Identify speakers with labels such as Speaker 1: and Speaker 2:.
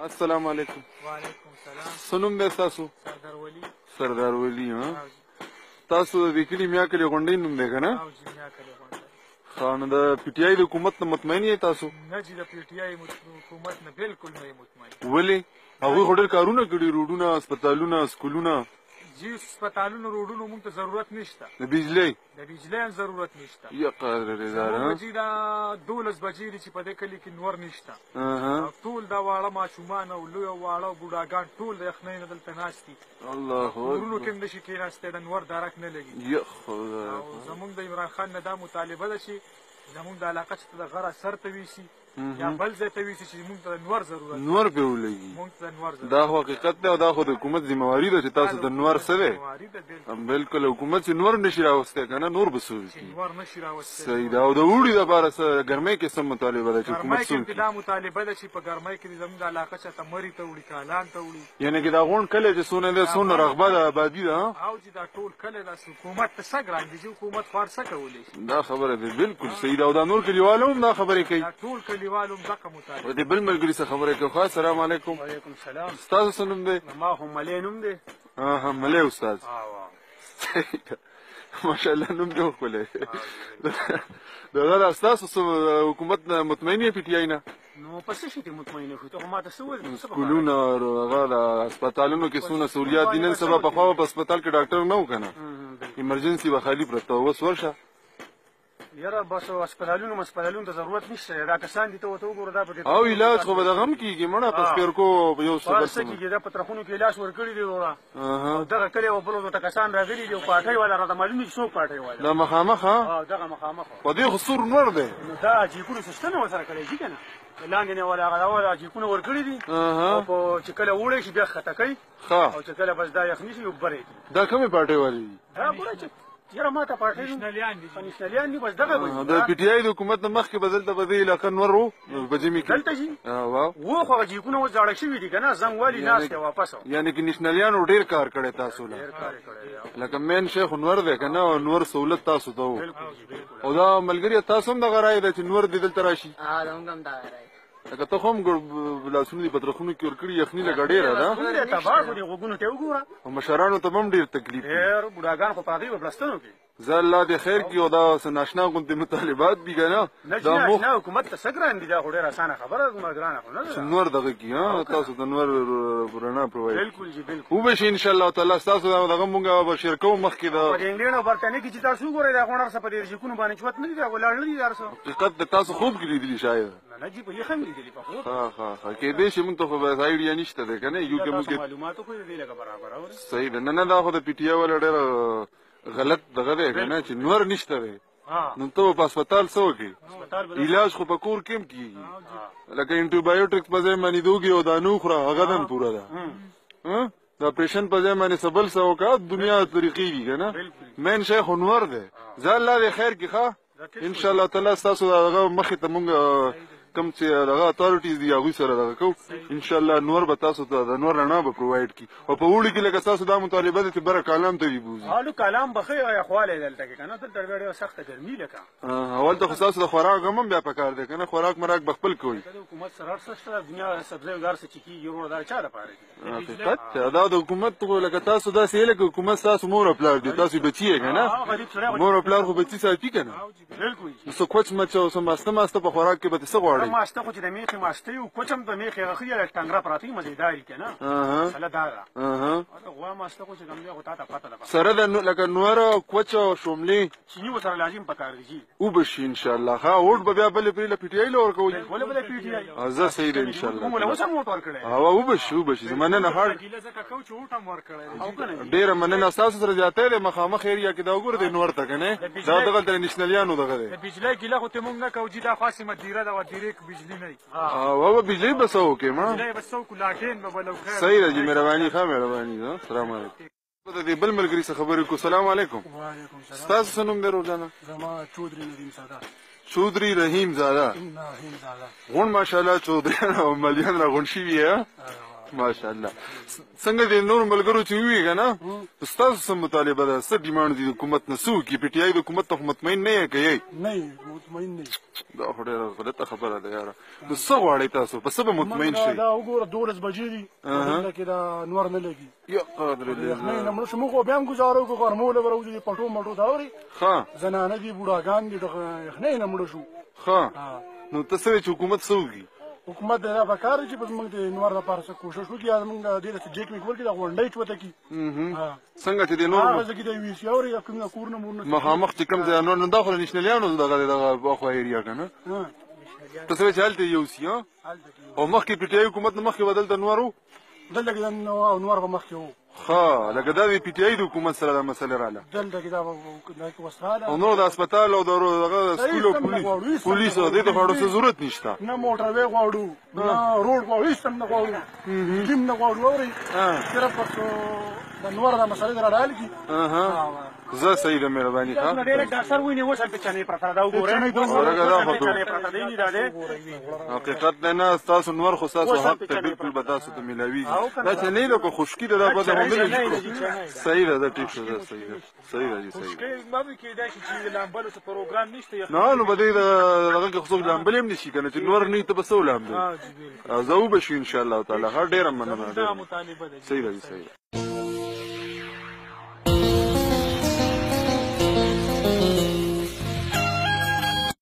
Speaker 1: السلام علیکم.
Speaker 2: وعلیکم السلام.
Speaker 1: څه نوم دی ستاسو؟
Speaker 2: سردار ولی.
Speaker 1: سردار ولی. تاسو د کلي میا کلي غونډۍ نوم دی که نه؟
Speaker 2: او چې میا کلي غونډۍ.
Speaker 1: ښه، نو د پي ټي آی د حکومت نه مطمئن یې تاسو؟
Speaker 2: نه چې د پي ټي آی حکومت نه بالکل نه یم مطمئن.
Speaker 1: ولې؟ هغوی خو ډېر کارونه کړي، روډونه، اسپتالونه، سکولونه.
Speaker 2: جی اسپتالونو روډونو موږ ته ضرورت نشته.
Speaker 1: د بجلۍ
Speaker 2: هم ضرورت نشته.
Speaker 1: یا قادر داره
Speaker 2: زموږ بجې دا 12 بجې دي چې په دې کلي کې نور نشته. ټول دا واړه ماشومان او لوی او واړه بوډاګان ټول د یخنۍ نه دلته ناست دي.
Speaker 1: الله اکبر.
Speaker 2: کورونو کې هم نشي کېناستی، د نور درک نه لګي.
Speaker 1: یا خدای.
Speaker 2: او زموږ د عمران خان نه دا مطالبه ده چې زموږ د علاقه چې د غره سر ته ویسي یا بل ځای ته ویسي چې موږ ته د نور ضرورت
Speaker 1: نور پې ولګي.
Speaker 2: موږ ته د نور ضرورت
Speaker 1: دا خو حقیقت دی او دا خو د حکومت ذمہواري ده چې تاسو د نور څه دی. بالکل حکومت چې نور نشي راوستی که نه نور به څه وکړي.
Speaker 2: نور نشي راوستی.
Speaker 1: صحیح ده. او د اوړي دپاره څه ګرمۍ کې څه مطالبه ده چې حکومت څه
Speaker 2: وکړي؟ دا مطالبه ده چې په ګرمۍ کې زموږ د علاقه چاته مري ته وړي، کالان ته وړي.
Speaker 1: یعنې که دا غونډ کلی چې څونه دی څونه رغبه ده آبادي ده
Speaker 2: او چې دا ټول کلی دا حکومت ته څه ګران دي چې حکومت خوار څه کولی شي.
Speaker 1: دا خبره ده بالکل صحیح ده. او دا نور کلیوال هم دا خبرې کوي.
Speaker 2: دا ټول کلیوال هم دغه
Speaker 1: د بل ملګري څخه خبرې کوي. السلام علیکم.
Speaker 2: وعلیکم السلام.
Speaker 1: ستاسو څه نوم دی؟
Speaker 2: ما هم ملی نوم دی.
Speaker 1: ملی استاد. ماشاءالله نوم دې ښکلی. دغه ده ستاسو حکومت نه مطمئن یې پي ټي آی نه؟
Speaker 2: نو په څه شي دې مطمئن شو؟ ته خو ماته څه وویل؟
Speaker 1: سکولونه هغه د اسپتالونو کې څونه سهولیات دي. نن سبا پخوا په اسپتال کې ډاکټر نه و که نه، ایمرجنسي به خالي پرته وه. اوس ورشه
Speaker 2: یاره بس اسپتالونو ته ضرورت نشته. دا کسان دي ته ورته وګوره دا په
Speaker 1: او علاج خو به دغه هم کېږي مړه په سپېرکو یو څه بل
Speaker 2: څه کېږي. دا په ترخونو کې علاج ورکړي دي وروره. او دغه کلي او بل ته کسان راغلي دي او پاټۍ والا راته معلوم دي چې څوک پاټۍ والا.
Speaker 1: دا مخامخ
Speaker 2: دغه مخامخ
Speaker 1: په دې خو سور نور دی.
Speaker 2: نو دا جیکونو سیسټم یې ورسره کړی دي که نه، لاندې نه والا هغه جیکونه ورکړي دي او چې کله وړی شي بیا ښکته کوي او چې کله بس دا یخني شي اوبه
Speaker 1: دا کومې پاټۍ والې دي؟
Speaker 2: دا ګوره چې یاره ما ته پاټۍ نېشنلیان دي بس دغه وایي.
Speaker 1: د پي ټي آی د حکومت نه مخکې به دلته به دې علاقه نور و په ژمي کې
Speaker 2: دلته شي و خو هغه جیکونه اوس زاړه شوي دي که نه، زنګ والي ناست دی واپس.
Speaker 1: یعنې که نېشنلیانو ډېر کار کړی تاسو له لکه مین شی خو نور دی که نه، نور سهولت تاسو ته و. او دا ملګري تاسو هم دغه رایه ده چې نور دې دلته راشي؟
Speaker 2: زموږ هم دغه رایه.
Speaker 1: لکه ته خو هم لاسونه دې په ترخونو کې ورکړي، یخني لږه ډېره ده.
Speaker 2: تباه کړو دې غوږونو ته وګوره.
Speaker 1: او مشرانو ته به هم ډېر تکلیف وي.
Speaker 2: ډېر بوډاګان خو په هغې په بلستنو کې.
Speaker 1: زه الله دې خیر کړي. او دا ناشنا غوندې مطالبات دي که نه؟
Speaker 2: دا ناشنا حکومت ته څه ګران دي؟ دا خو ډېره اسانه خبره ده، زما ګرانه خو نه ده.
Speaker 1: نور دغه کي تاسو د نور رڼا پرووایډ
Speaker 2: بالکل جی بالکل
Speaker 1: وبشي ان شاء الله تعالی. تاسو دغه مونږ به شیر کوو مخکې د
Speaker 2: په انګلند او برتانیې کې چې تاسو وګورئ دا غونډه څه په دې ژوند باندې چوت نه دي، دا ولاړ نه دي. دا څه
Speaker 1: حقیقت د تاسو خوب کې لیدلی شاید؟
Speaker 2: نه جی په یې هم لیدلی په خوب.
Speaker 1: ها کېدای شي مونږ ته خو به آیډیا نشته ده که نه. یو کې مونږ
Speaker 2: معلوماتو خو دې لکه برابر اوري.
Speaker 1: صحیح ده. نه دا خو د پي ټي آی والا ډېر غلط دغه دی که نه چې نور نشته دی. نو ته په اسپتال څه وکړې؟ علاج خو په کور کې هم کېږي. لکه انټي بایوټکس په ځای باندې دوږي او دانو وخوره، هغه دم پوره ده. د اپریشن په ځای باندې څه بل څه وکړه، دنیا طریقې دي که نه. مین شی خو نور دی. زه الله دې خیر کړي. ښه ان شاء الله تعالی ستاسو هغه مخې ته مونږ کوم چې هغه اتھارټیز دي هغوی سره دغه کوو ان شاء الله. نور به تاسو ته د نور رڼا به پرووایډ کړي. او په اوړي کې لکه ستاسو دا مطالبه ده چې بره کالام ته دې بوځي.
Speaker 2: هلو کالام به ښه یخوالی دلته کې که نه، دلته ډېره سخته ګرمي لکه.
Speaker 1: اول ته خو ستاسو د خوراک هم بیا پکار دی که نه، خوراک مراک به خپل کوئ.
Speaker 2: د حکومت سره هر څه شته، دنیا سبزۍ او هر څه چې کېږي وروره دا چا دپاره دي؟
Speaker 1: حقیقت دا د حکومت خو لکه تاسو داسې یې لکه حکومت ستاسو مور او پلار دي، تاسو بچي یې که نه. مور او پلار خو بچي ساتي که نه.
Speaker 2: بالکل
Speaker 1: څه کوچ مچ او څه ماسته ماسته په خوراک کې به څه غواړئ؟
Speaker 2: ماسته خو چې د میخې ماسته وي، کوچ هم د میخې هغه ښه لږ ټنګره پراته وي، مزېدار وي که نه. مسله دا ده. د غوا ماسته خو چې کوم دی خو تا ته پته ده
Speaker 1: سره د لکه نوره کوچ او شوملې
Speaker 2: چیني ورسره لازم پکار دي جي.
Speaker 1: وبشي ان شاء الله. ښه اوټ به بیا بلې پرې له پي ټي آی له ورکوئ؟
Speaker 2: ولې بلې پي ټي آی
Speaker 1: زه صحیح ده ان شاء الله.
Speaker 2: موږ له اوس هم اوټ ورکړی.
Speaker 1: وبشي زمانه نه هاړ
Speaker 2: ګیله ځکه کوو چې اوټ هم ورکړی دی.
Speaker 1: ډېره مننه ستاسو سره زیاتی دی. مخامخ ایریا کې دا وګوره دی نور ته که نه، دا دغلته د نېشنلیانو دغه دی.
Speaker 2: د بجلۍ ګیله خو ته موږ نه کوو جي. دا خاصې مدیره ده، ډېرې بجلي نه وي.
Speaker 1: بجلۍ به څه وکړې ما؟
Speaker 2: بجلۍ به څه وکړو، لاټین به بلو. خیر
Speaker 1: صحیح ده جي. مهرباني ښه مهرباني. السلام علیکم. د دې بل ملګري څخه خبرې کوو. سلام علیکم.
Speaker 2: وعلیکم السلام.
Speaker 1: ستاسو څه نوم دی روزانه؟
Speaker 2: زما چودري ندیم زاده.
Speaker 1: چودري رحیم زاده. غونډ ماشاءالله چودریان او ملیان را غونډ شوي یې. ماشاءالله څنګه د نور ملګرو چې وی کنه ستاسو سم مطالبه ده څه ډیماند دي حکومت نه سو کی پی ټی آی د حکومت ته مطمئن نه یې کوي
Speaker 2: نه مطمئن نه
Speaker 1: دا ډېره غلطه خبره ده یاره د څه غواړئ تاسو په څه به مطمئن شئ
Speaker 2: دا وګوره 12 بجې دي دلته کې دا نور نه لګي
Speaker 1: یا قادر الله
Speaker 2: نه موږ موږ بیا هم گزارو کو غرموله وروځي پټو مټو دا اوري
Speaker 1: ښه
Speaker 2: زنانه دي بوډاګان دي دغه نه مړ شو
Speaker 1: ښه نو تاسو چې حکومت سوږي
Speaker 2: حکومت دا پکار چې په موږ د نور لپاره څه کوشش وکړي موږ د دې چې کې ورکړي دا غونډې چوته کی
Speaker 1: څنګه چې د نور
Speaker 2: هغه ځکه د وی سی اوري کوم کورونه مورنه
Speaker 1: مخامخ چې کوم ځای نور نه داخله نشنلیانو دغه اخو ایریا کنه تاسو چې حالت یو سی او مخکې پی ټی آی حکومت نه مخکې بدل د نورو
Speaker 2: دلته کې نور په مخکې وو
Speaker 1: ها لکه دا د پی ټی آی د حکومت سره دا مسله رااله
Speaker 2: دلته کې دا وساله
Speaker 1: او نو د هسپتال او د سکول او پولیس د دې لپاره څه ضرورت نشته
Speaker 2: نه موټر وی غواړو نه روډ غواړو هیڅ نه غواړو جیم نه غواړو اوري صرف د نور د مسلې رااله کی
Speaker 1: زه صحیح ده مهرباني ښه
Speaker 2: نو ډېر ډاکټر ویني وسل په چانه پرته دا وګورئ
Speaker 1: حقیقت نه تاسو نور خو تاسو حق ته بالکل به تاسو ته ملاویږي دا چې نه لکه خوشکی ده به صحیح ده ټیک شو ده صحیح ده صحیح
Speaker 2: ما به کې دا چې لامبل څه پروګرام نشته
Speaker 1: نه نو بده دغه کې خصوص لامبل هم نشي کنه چې نور نه ته بسو لامبل زو بشي ان شاء الله تعالی هر ډیر مننه
Speaker 2: ده مطالبه ده
Speaker 1: صحیح ده